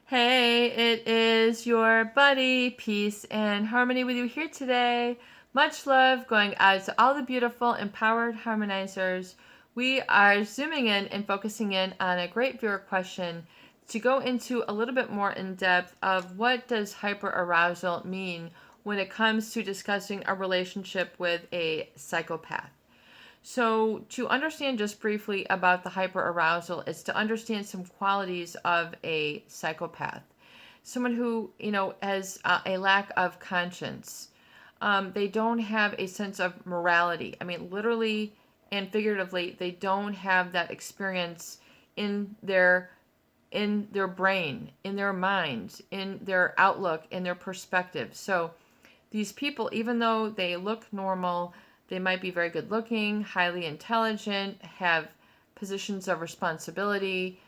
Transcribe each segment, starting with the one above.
Hey, it is your buddy, Peace and Harmony with you here today. Much love going out to all the beautiful, empowered harmonizers. We are zooming in and focusing in on a great viewer question to go into a little bit more in depth of what does hyperarousal mean when it comes to discussing a relationship with a psychopath. So, to understand just briefly about the hyperarousal is to understand some qualities of a psychopath. Someone who, has a lack of conscience. They don't have a sense of morality. I mean, literally and figuratively, they don't have that experience in their brain, in their mind, in their outlook, in their perspective. So, these people, even though they look normal, they might be very good looking, highly intelligent, have positions of responsibility.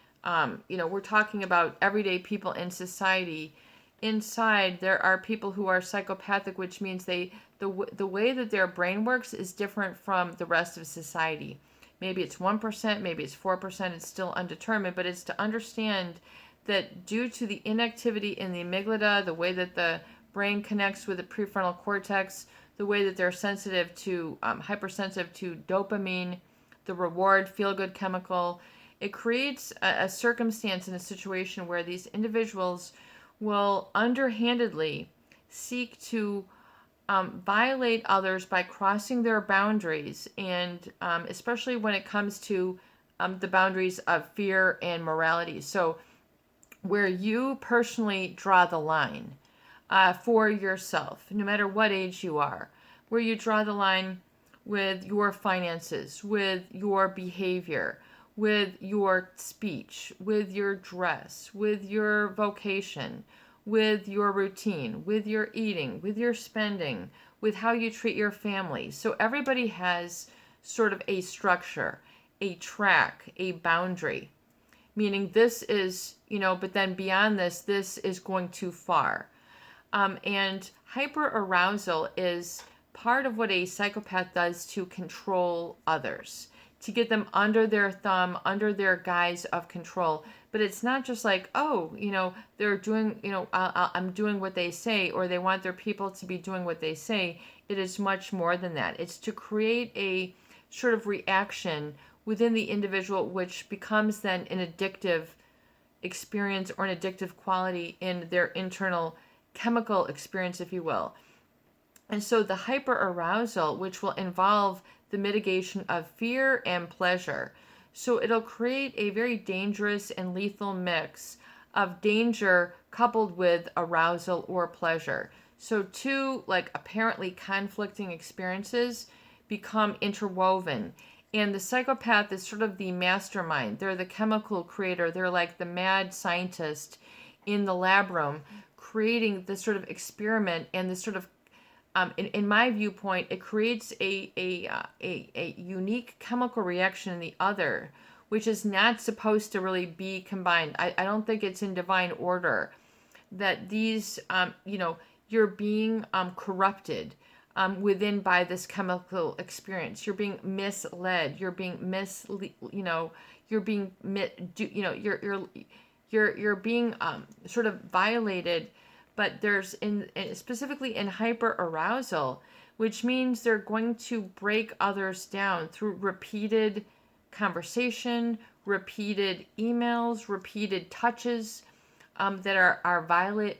We're talking about everyday people in society. Inside, there are people who are psychopathic, which means the way that their brain works is different from the rest of society. Maybe it's 1%, maybe it's 4%, it's still undetermined, but it's to understand that due to the inactivity in the amygdala, the way that the brain connects with the prefrontal cortex, the way that they're hypersensitive to dopamine, the reward feel good chemical, it creates a circumstance and a situation where these individuals will underhandedly seek to violate others by crossing their boundaries, and especially when it comes to the boundaries of fear and morality. So, where you personally draw the line for yourself, no matter what age you are, where you draw the line with your finances, with your behavior, with your speech, with your dress, with your vocation, with your routine, with your eating, with your spending, with how you treat your family. So everybody has sort of a structure, a track, a boundary, meaning this is, but then beyond this is going too far. And hyperarousal is part of what a psychopath does to control others, to get them under their thumb, under their guise of control. But it's not just like, oh, they're doing, I'm doing what they say, or they want their people to be doing what they say. It is much more than that. It's to create a sort of reaction within the individual, which becomes then an addictive experience or an addictive quality in their internal chemical experience, if you will. And so the hyperarousal, which will involve the mitigation of fear and pleasure. So it'll create a very dangerous and lethal mix of danger coupled with arousal or pleasure. So two like apparently conflicting experiences become interwoven. And the psychopath is sort of the mastermind. They're the chemical creator. They're like the mad scientist in the lab room creating this sort of experiment and this sort of in my viewpoint, it creates a unique chemical reaction in the other, which is not supposed to really be combined. I don't think it's in divine order that these, you're being corrupted within by this chemical experience. You're being misled. You're being you're being, you're being sort of violated. But there's specifically in hyperarousal, which means they're going to break others down through repeated conversation, repeated emails, repeated touches that are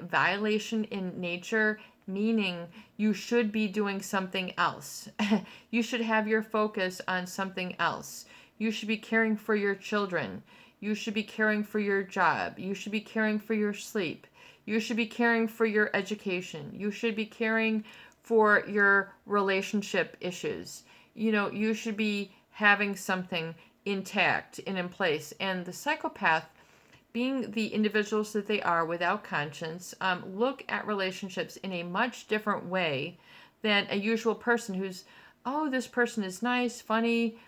violation in nature, meaning you should be doing something else. You should have your focus on something else. You should be caring for your children. You should be caring for your job. You should be caring for your sleep. You should be caring for your education. You should be caring for your relationship issues. You should be having something intact and in place. And the psychopath, being the individuals that they are without conscience, look at relationships in a much different way than a usual person who's, oh, this person is nice, funny,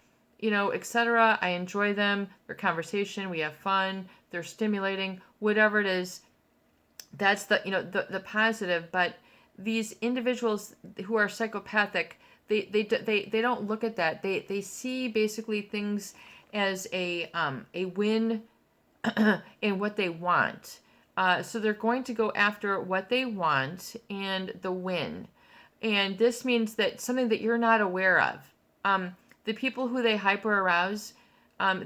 etc. I enjoy them, their conversation, we have fun, they're stimulating, whatever it is. That's the positive. But these individuals who are psychopathic, they don't look at that. They see basically things as a win in what they want. So they're going to go after what they want and the win. And this means that something that you're not aware of. The people who they hyper arouse,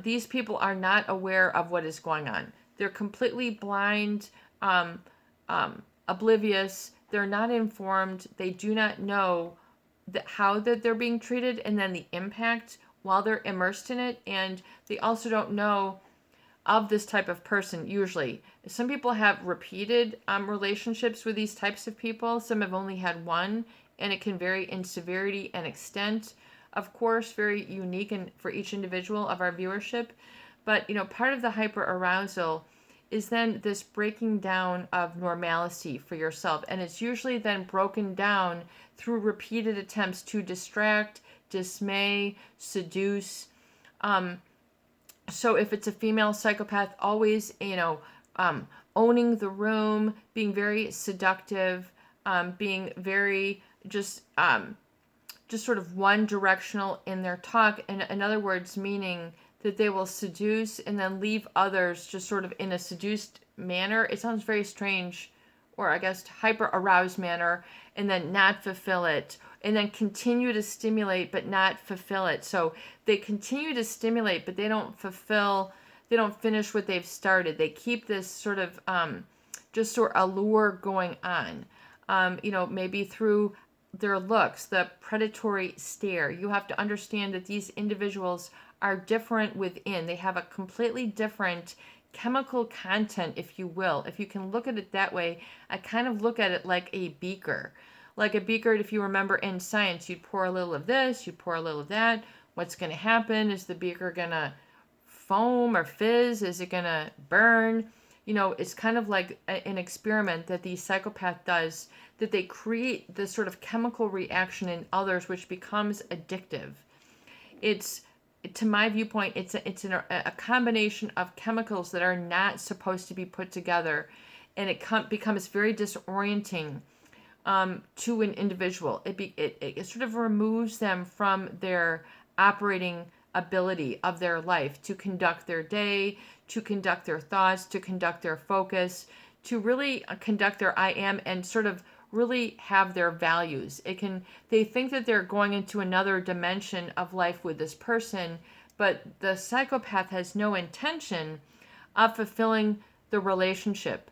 these people are not aware of what is going on. They're completely blind, oblivious. They're not informed. They do not know how that they're being treated and then the impact while they're immersed in it. And they also don't know of this type of person usually. Some people have repeated relationships with these types of people. Some have only had one, and it can vary in severity and extent. Of course, very unique and for each individual of our viewership. But, part of the hyper-arousal is then this breaking down of normalcy for yourself. And it's usually then broken down through repeated attempts to distract, dismay, seduce. So if it's a female psychopath, always, owning the room, being very seductive, being very just sort of one directional in their talk. And in other words, meaning that they will seduce and then leave others just sort of in a seduced manner. It sounds very strange, or I guess hyper aroused manner, and then not fulfill it, and then continue to stimulate but not fulfill it. So they continue to stimulate, but they don't finish what they've started. They keep this sort of just sort of allure going on, maybe through their looks, the predatory stare. You have to understand that these individuals are different within. They have a completely different chemical content, if you will. If you can look at it that way, I kind of look at it like a beaker. Like a beaker, if you remember in science, you'd pour a little of this, you pour a little of that. What's going to happen? Is the beaker going to foam or fizz? Is it going to burn? It's kind of like an experiment that the psychopath does, that they create this sort of chemical reaction in others, which becomes addictive. To my viewpoint, it's a combination of chemicals that are not supposed to be put together, and it becomes very disorienting to an individual. It sort of removes them from their operating ability of their life to conduct their day, to conduct their thoughts, to conduct their focus, to really conduct their I am and sort of really have their values. They think that they're going into another dimension of life with this person, but the psychopath has no intention of fulfilling the relationship.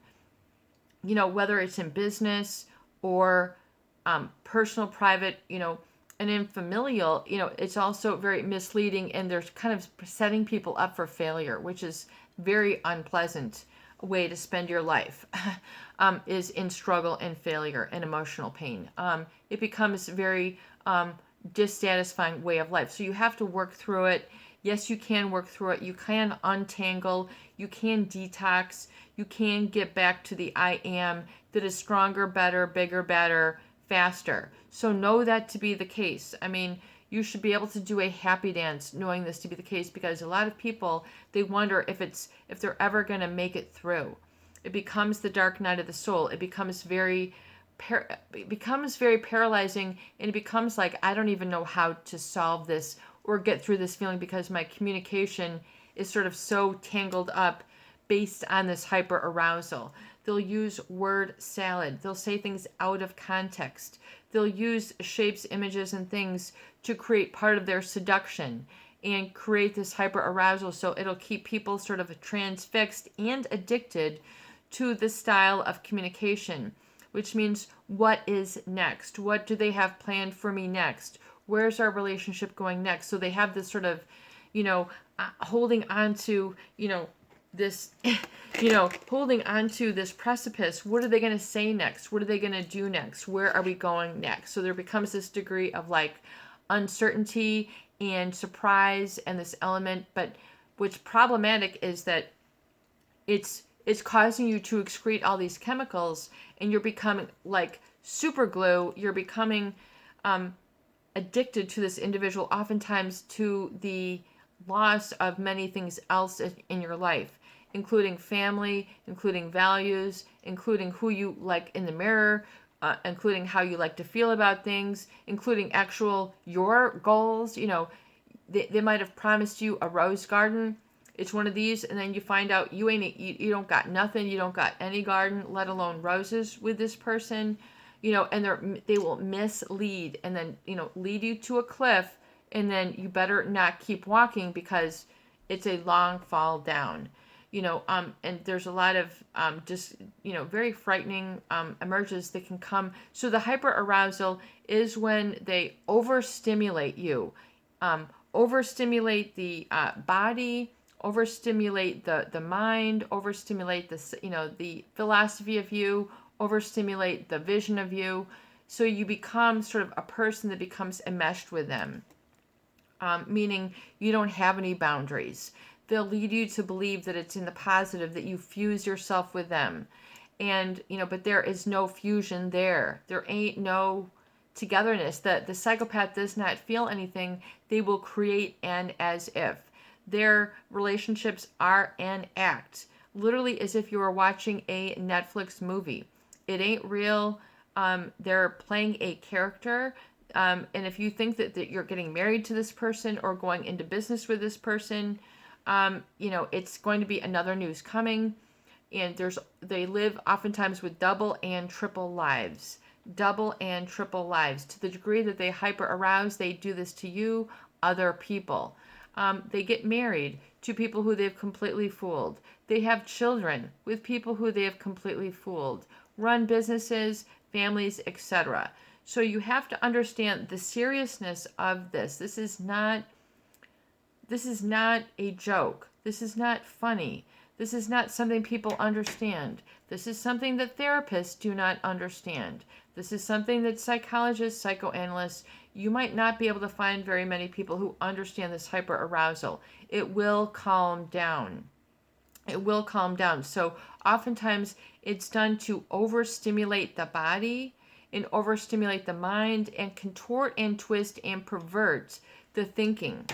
Whether it's in business or personal, private, and in familial, it's also very misleading, and they're kind of setting people up for failure, which is very unpleasant way to spend your life, is in struggle and failure and emotional pain. It becomes very dissatisfying way of life. So you have to work through it. Yes, you can work through it. You can untangle. You can detox. You can get back to the I am that is stronger, better, bigger, better, faster. So know that to be the case. I mean, you should be able to do a happy dance knowing this to be the case, because a lot of people, they wonder if they're ever going to make it through. It becomes the dark night of the soul. It becomes very paralyzing, and it becomes like, I don't even know how to solve this or get through this feeling, because my communication is sort of so tangled up based on this hyper arousal. They'll use word salad. They'll say things out of context. They'll use shapes, images, and things to create part of their seduction and create this hyper arousal. So it'll keep people sort of transfixed and addicted to this style of communication, which means, what is next? What do they have planned for me next? Where's our relationship going next? So they have this sort of, holding on to, this, holding on to this precipice. What are they going to say next? What are they going to do next? Where are we going next? So there becomes this degree of like uncertainty and surprise and this element, but what's problematic is that it's causing you to excrete all these chemicals, and you're becoming like super glue. You're becoming addicted to this individual, oftentimes to the loss of many things else in your life, including family, including values, including who you like in the mirror, including how you like to feel about things, including your goals. They might have promised you a rose garden. It's one of these, and then you find out you don't got nothing, you don't got any garden, let alone roses with this person, and they will mislead and then lead you to a cliff, and then you better not keep walking because it's a long fall down. And there's a lot of just very frightening emerges that can come. So the hyperarousal is when they overstimulate you, overstimulate the body, overstimulate the mind, overstimulate the philosophy of you, overstimulate the vision of you, so you become sort of a person that becomes enmeshed with them, meaning you don't have any boundaries. They'll lead you to believe that it's in the positive, that you fuse yourself with them, and but there is no fusion there. There ain't no togetherness. The psychopath does not feel anything. They will create an as if. Their relationships are an act, literally as if you were watching a Netflix movie. It ain't real. They're playing a character. And if you think that you're getting married to this person or going into business with this person, it's going to be another news coming. And they live oftentimes with double and triple lives. Double and triple lives. To the degree that they hyper arouse, they do this to you, other people. They get married to people who they've completely fooled. They have children with people who they have completely fooled. Run businesses, families, etc. So you have to understand the seriousness of this. This is not a joke. This is not funny. This is not something people understand. This is something that therapists do not understand. This is something that psychologists, psychoanalysts, you might not be able to find very many people who understand this hyperarousal. It will calm down. It will calm down. So oftentimes it's done to overstimulate the body and overstimulate the mind and contort and twist and pervert the thinking.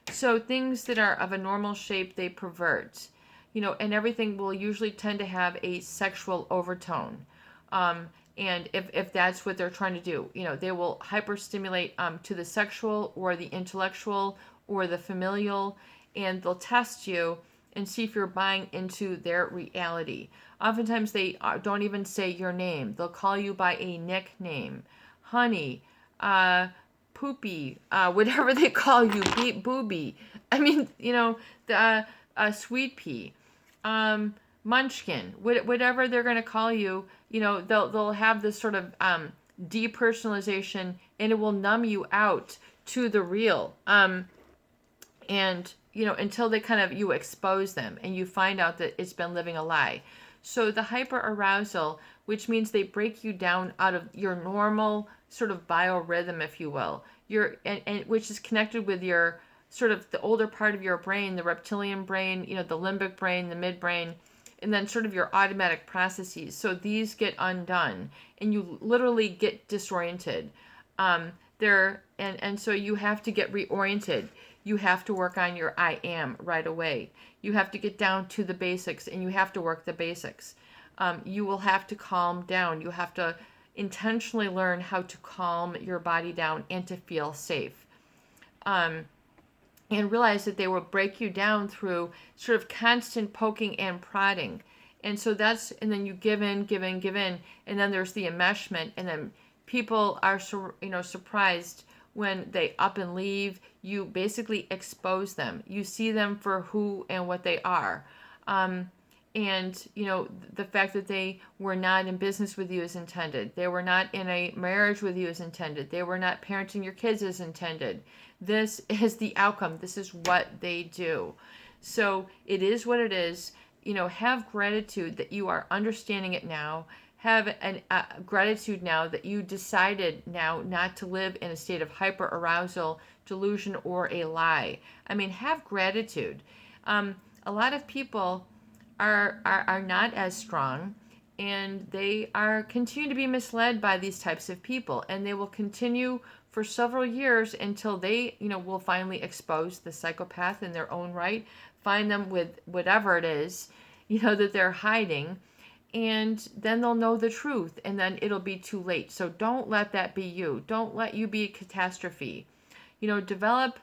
So things that are of a normal shape, they pervert. And everything will usually tend to have a sexual overtone. And if that's what they're trying to do, they will hyperstimulate to the sexual or the intellectual or the familial, and they'll test you and see if you're buying into their reality. Oftentimes they don't even say your name. They'll call you by a nickname. Honey, poopy, whatever they call you, booby. I mean, the sweet pea, munchkin, whatever they're going to call you, they'll have this sort of depersonalization, and it will numb you out to the real. And until they kind of, you expose them and you find out that it's been living a lie. So the hyperarousal, which means they break you down out of your normal sort of biorhythm, if you will, and which is connected with your sort of the older part of your brain, the reptilian brain, the limbic brain, the midbrain, and then sort of your automatic processes. So these get undone and you literally get disoriented. And so you have to get reoriented. You have to work on your I am right away. You have to get down to the basics, and you have to work the basics. You will have to calm down. You have to intentionally learn how to calm your body down and to feel safe. And realize that they will break you down through sort of constant poking and prodding. And so and then you give in, and then there's the enmeshment, and then people are, surprised when they up and leave. You basically expose them. You see them for who and what they are. And, the fact that they were not in business with you as intended. They were not in a marriage with you as intended. They were not parenting your kids as intended. This is the outcome. This is what they do. So it is what it is. Have gratitude that you are understanding it now. Have gratitude now that you decided now not to live in a state of hyper-arousal, delusion, or a lie. I mean, have gratitude. A lot of people are not as strong, and they continue to be misled by these types of people, and they will continue for several years until they, will finally expose the psychopath in their own right, find them with whatever it is, that they're hiding, and then they'll know the truth, and then it'll be too late. So don't let that be you. Don't let you be a catastrophe. Develop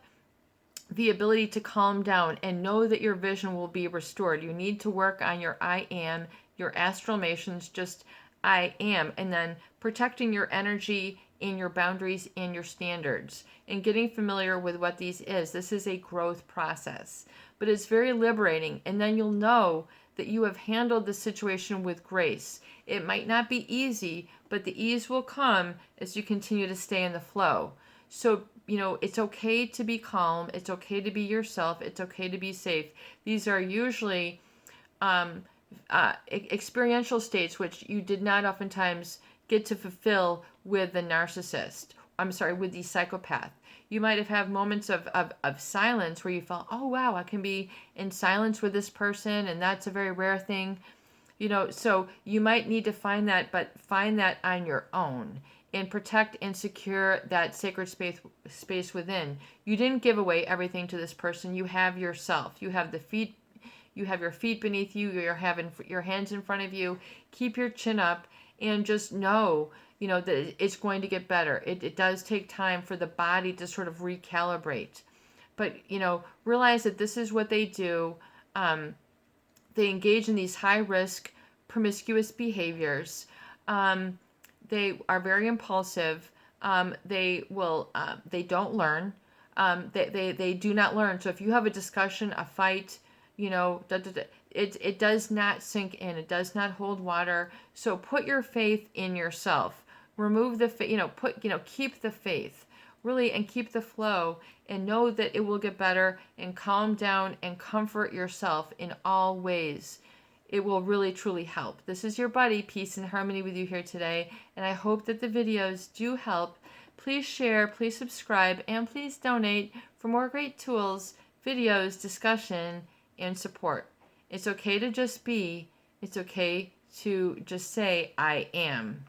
the ability to calm down and know that your vision will be restored. You need to work on your I am, your astralmations, just I am, and then protecting your energy and your boundaries and your standards and getting familiar with what these is. This is a growth process, but it's very liberating. And then you'll know that you have handled the situation with grace. It might not be easy, but the ease will come as you continue to stay in the flow. So, it's okay to be calm. It's okay to be yourself. It's okay to be safe. These are usually experiential states which you did not oftentimes get to fulfill with the narcissist. I'm sorry, with the psychopath. You might have had moments of silence where you felt, oh, wow, I can be in silence with this person, and that's a very rare thing. So you might need to find that, but find that on your own and protect and secure that sacred space within. You didn't give away everything to this person. You have yourself. You have your feet beneath you. You're having your hands in front of you. Keep your chin up and just know, that it's going to get better. It does take time for the body to sort of recalibrate. But, realize that this is what they do. They engage in these high risk, promiscuous behaviors. They are very impulsive. They don't learn. They do not learn. So if you have a discussion, a fight, it does not sink in. It does not hold water. So put your faith in yourself. Remove the faith. Keep the faith. Really, and keep the flow, and know that it will get better, and calm down and comfort yourself in all ways. It will really truly help. This is your buddy, Peace and Harmony, with you here today, and I hope that the videos do help. Please share, please subscribe, and please donate for more great tools, videos, discussion, and support. It's okay to just be. It's okay to just say, I am.